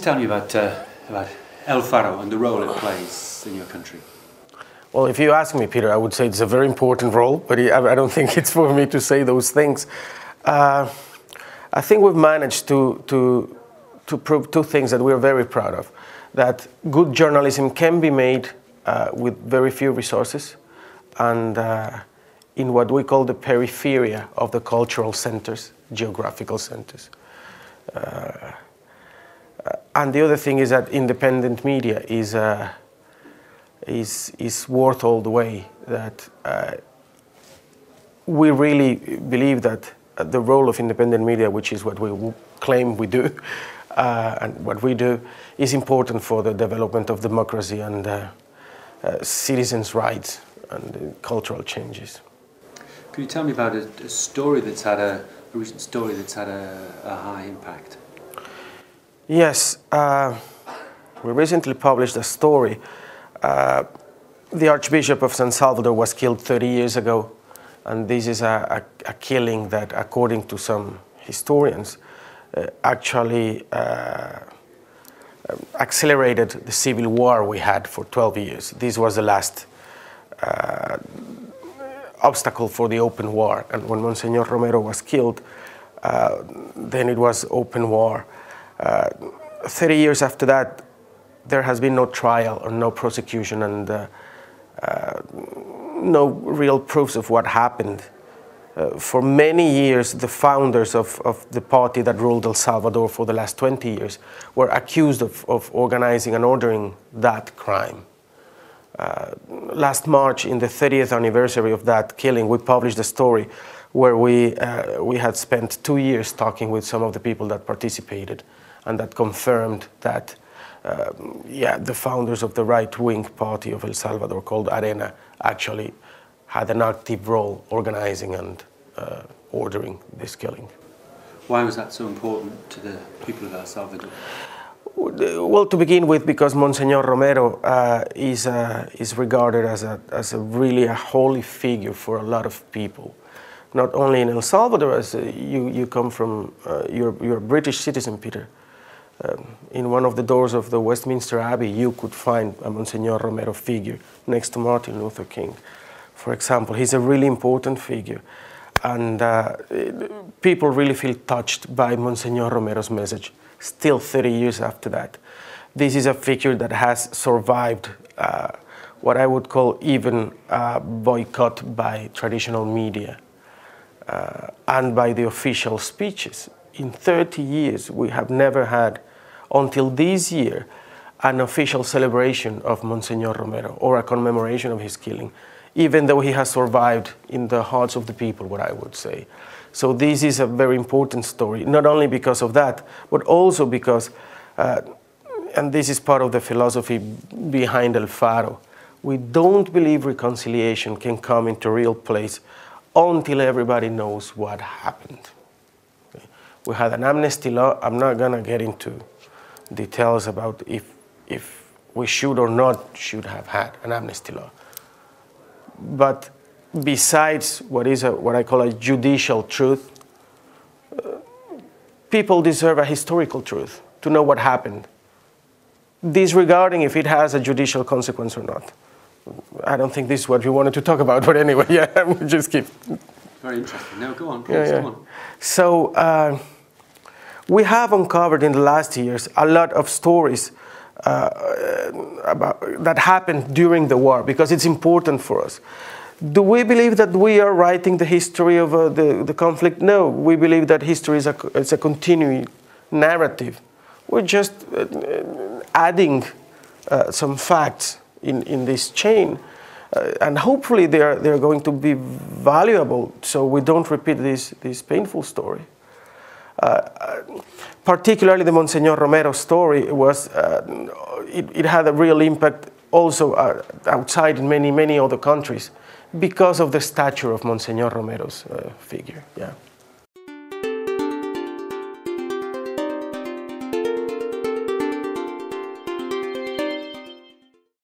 tell me about El Faro and the role it plays in your country? Well, if you ask me, Peter, I would say it's a very important role, but I don't think it's for me to say those things. I think we've managed to prove two things that we're very proud of. That good journalism can be made with very few resources and in what we call the peripheria of the cultural centers, geographical centers. And the other thing is that independent media is worth all the way. That we really believe that the role of independent media, which is what we claim we do, and what we do, is important for the development of democracy and citizens' rights and cultural changes. Could you tell me about a story that's had a recent story that's had a high impact? Yes, we recently published a story. The Archbishop of San Salvador was killed 30 years ago, and this is a killing that, according to some historians, actually accelerated the civil war we had for 12 years. This was the last obstacle for the open war, and when Monsignor Romero was killed, then it was open war. 30 years after that, there has been no trial or no prosecution and no real proofs of what happened. For many years, the founders of the party that ruled El Salvador for the last 20 years were accused of organizing and ordering that crime. Last March, in the 30th anniversary of that killing, we published a story where we had spent 2 years talking with some of the people that participated, and that confirmed that, the founders of the right-wing party of El Salvador, called Arena, actually had an active role organizing and ordering this killing. Why was that so important to the people of El Salvador? Well, to begin with, because Monsignor Romero is regarded as a really holy figure for a lot of people. Not only in El Salvador, as you come from, you're a British citizen, Peter. In one of the doors of the Westminster Abbey, you could find a Monsignor Romero figure next to Martin Luther King. For example, he's a really important figure. And people really feel touched by Monsignor Romero's message, still 30 years after that. This is a figure that has survived what I would call even boycott by traditional media and by the official speeches. In 30 years, we have never had, until this year, an official celebration of Monsignor Romero or a commemoration of his killing, even though he has survived in the hearts of the people, what I would say. So this is a very important story, not only because of that, but also because, and this is part of the philosophy behind El Faro, we don't believe reconciliation can come into real place until everybody knows what happened. We had an amnesty law. I'm not going to get into details about if we should or not should have had an amnesty law. But besides what I call a judicial truth, people deserve a historical truth, to know what happened, disregarding if it has a judicial consequence or not. I don't think this is what we wanted to talk about, but anyway, yeah, we'll just keep. Very interesting. No, go on, please, go on. So we have uncovered in the last years a lot of stories that happened during the war, because it's important for us. Do we believe that we are writing the history of the conflict? No, we believe that history is a continuing narrative. We're just adding some facts in this chain, and hopefully they're going to be valuable, so we don't repeat this painful story. Particularly the Monsignor Romero story was, it had a real impact also outside in many other countries because of the stature of Monsignor Romero's figure. Yeah.